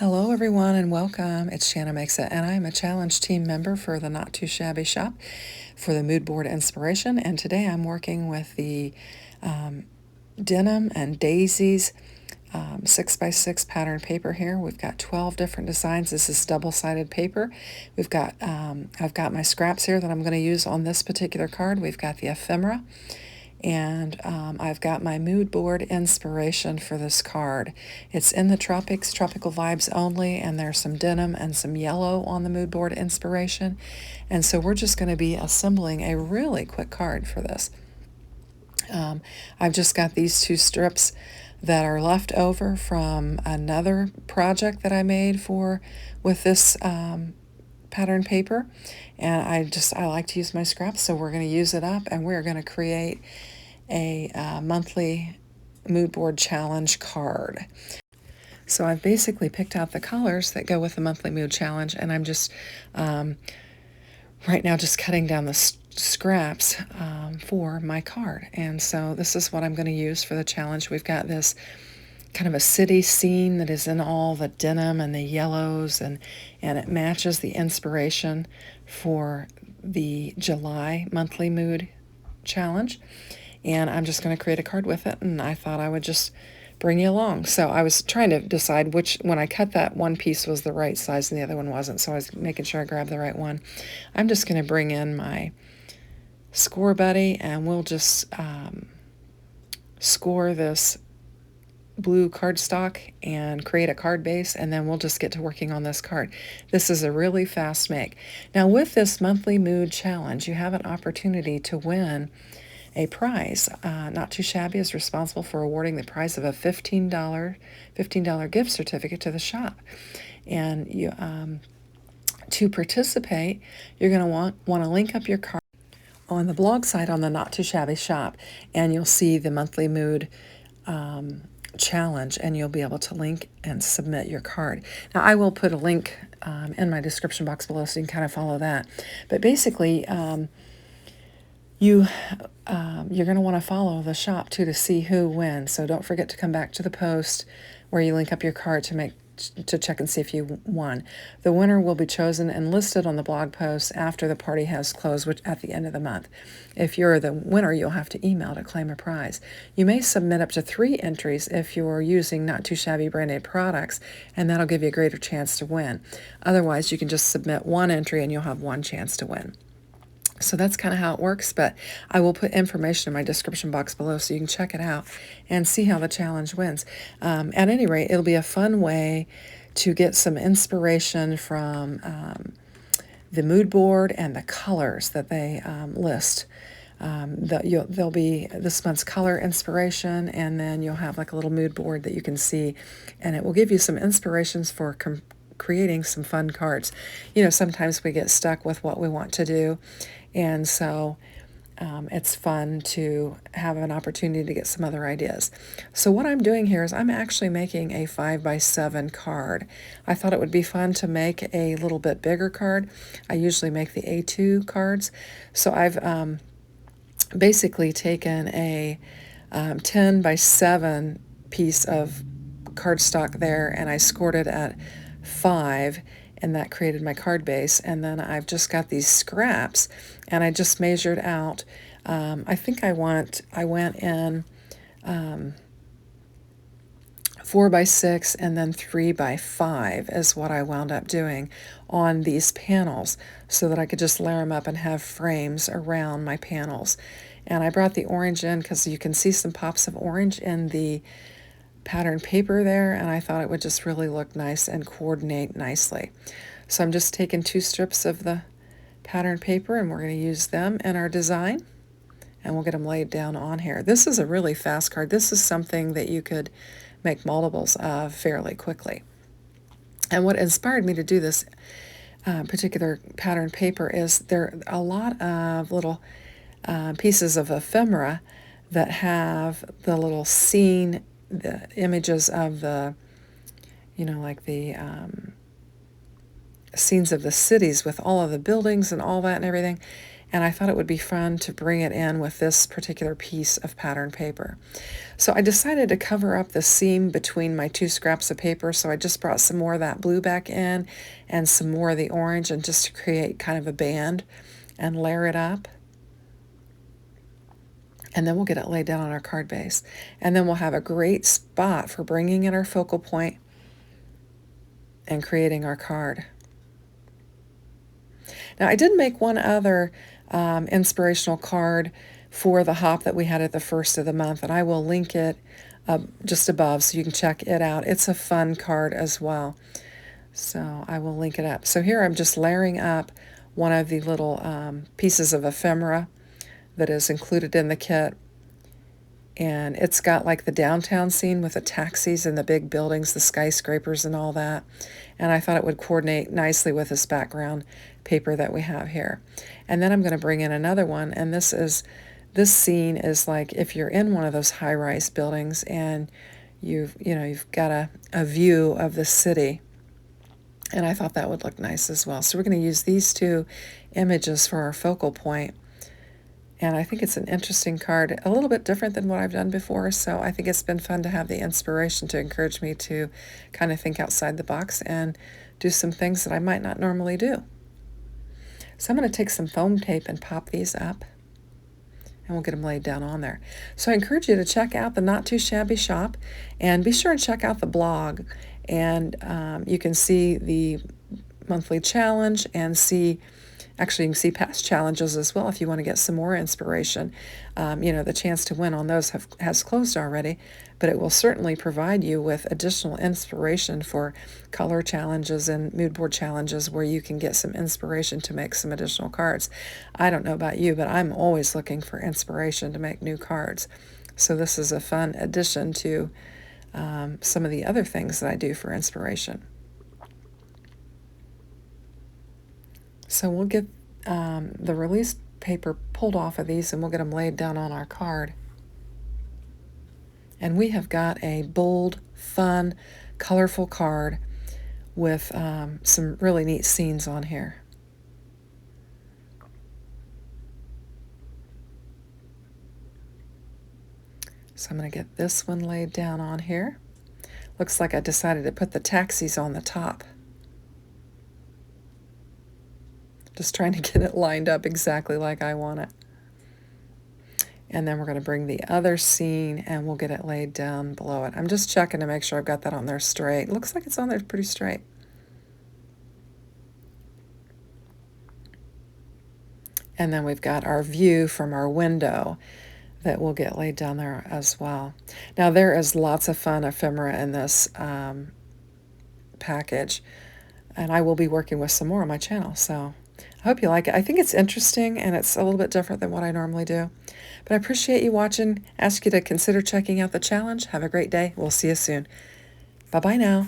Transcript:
Hello everyone and welcome. It's Shanna Makes It, and I'm a challenge team member for the Not Too Shabby shop for the mood board inspiration. And today I'm working with the denim and daisies 6x6 pattern paper here. We've got 12 different designs. This is double-sided paper. We've got I've got my scraps here that I'm going to use on this particular card. We've got the ephemera. And I've got my mood board inspiration for this card. It's in the tropics, tropical vibes only, and there's some denim and some yellow on the mood board inspiration. And so we're just going to be assembling a really quick card for this. I've just got these two strips that are left over from another project that I made with this pattern paper, and I like to use my scraps, so we're going to use it up, and we're going to create a monthly mood board challenge card. So I've basically picked out the colors that go with the monthly mood challenge, and I'm just right now just cutting down the scraps for my card. And so this is what I'm going to use for the challenge. We've got this kind of a city scene that is in all the denim and the yellows, and it matches the inspiration for the July monthly mood challenge. And I'm just going to create a card with it, and I thought I would just bring you along. So I was trying to decide when I cut that one piece was the right size and the other one wasn't, so I was making sure I grabbed the right one. I'm just going to bring in my score buddy, and we'll just score this blue cardstock and create a card base, and then we'll just get to working on this card. This is a really fast make. Now with this monthly mood challenge, you have an opportunity to win a prize. Not Too Shabby is responsible for awarding the prize of a $15 gift certificate to the shop. And you, to participate, you're going to want to link up your card on the blog site on the Not Too Shabby shop, and you'll see the monthly mood challenge, and you'll be able to link and submit your card. Now I will put a link in my description box below so you can kind of follow that. But basically, you're going to want to follow the shop too to see who wins. So don't forget to come back to the post where you link up your card to check and see if you won. The winner will be chosen and listed on the blog post after the party has closed, which at the end of the month. If you're the winner, you'll have to email to claim a prize. You may submit up to 3 entries if you're using Not Too Shabby branded products, and that'll give you a greater chance to win. Otherwise, you can just submit 1 entry and you'll have 1 chance to win. So that's kind of how it works, but I will put information in my description box below so you can check it out and see how the challenge wins. At any rate, it'll be a fun way to get some inspiration from the mood board and the colors that they list. There'll be this month's color inspiration, and then you'll have like a little mood board that you can see, and it will give you some inspirations for creating some fun cards. You know, sometimes we get stuck with what we want to do, and so it's fun to have an opportunity to get some other ideas. So what I'm doing here is I'm actually making a 5x7 card. I thought it would be fun to make a little bit bigger card. I usually make the A2 cards. So I've basically taken a 10x7 piece of cardstock there, and I scored it at 5, and that created my card base. And then I've just got these scraps, and I just measured out, I think I went in 4x6 and then 3x5 is what I wound up doing on these panels, so that I could just layer them up and have frames around my panels. And I brought the orange in because you can see some pops of orange in the pattern paper there, and I thought it would just really look nice and coordinate nicely. So I'm just taking 2 strips of the pattern paper, and we're going to use them in our design, and we'll get them laid down on here. This is a really fast card. This is something that you could make multiples of fairly quickly. And what inspired me to do this particular pattern paper is there are a lot of little pieces of ephemera that have the little scene, the images of the, like the scenes of the cities with all of the buildings and all that and everything. and I thought it would be fun to bring it in with this particular piece of pattern paper. So I decided to cover up the seam between my two scraps of paper, so I just brought some more of that blue back in and some more of the orange, and just to create kind of a band and layer it up. And then we'll get it laid down on our card base. And then we'll have a great spot for bringing in our focal point and creating our card. Now, I did make one other inspirational card for the hop that we had at the first of the month, and I will link it just above so you can check it out. It's a fun card as well, so I will link it up. So here I'm just layering up one of the little pieces of ephemera that is included in the kit, and it's got like the downtown scene with the taxis and the big buildings, the skyscrapers and all that, and I thought it would coordinate nicely with this background paper that we have here. And then I'm going to bring in another one, and this scene is like if you're in one of those high-rise buildings and you've got a view of the city, and I thought that would look nice as well. So we're going to use these two images for our focal point. And I think it's an interesting card, a little bit different than what I've done before, so I think it's been fun to have the inspiration to encourage me to kind of think outside the box and do some things that I might not normally do. So I'm going to take some foam tape and pop these up, and we'll get them laid down on there. So I encourage you to check out the Not Too Shabby shop, and be sure and check out the blog, and you can see the monthly challenge and actually, you can see past challenges as well if you want to get some more inspiration. The chance to win on those has closed already, but it will certainly provide you with additional inspiration for color challenges and mood board challenges where you can get some inspiration to make some additional cards. I don't know about you, but I'm always looking for inspiration to make new cards. So this is a fun addition to some of the other things that I do for inspiration. So we'll get the release paper pulled off of these, and we'll get them laid down on our card. And we have got a bold, fun, colorful card with some really neat scenes on here. So I'm going to get this one laid down on here. Looks like I decided to put the taxis on the top. Just trying to get it lined up exactly like I want it. And then we're going to bring the other scene and we'll get it laid down below it. I'm just checking to make sure I've got that on there straight. Looks like it's on there pretty straight. And then we've got our view from our window that will get laid down there as well. Now there is lots of fun ephemera in this package, and I will be working with some more on my channel, so I hope you like it. I think it's interesting, and it's a little bit different than what I normally do. But I appreciate you watching. Ask you to consider checking out the challenge. Have a great day. We'll see you soon. Bye-bye now.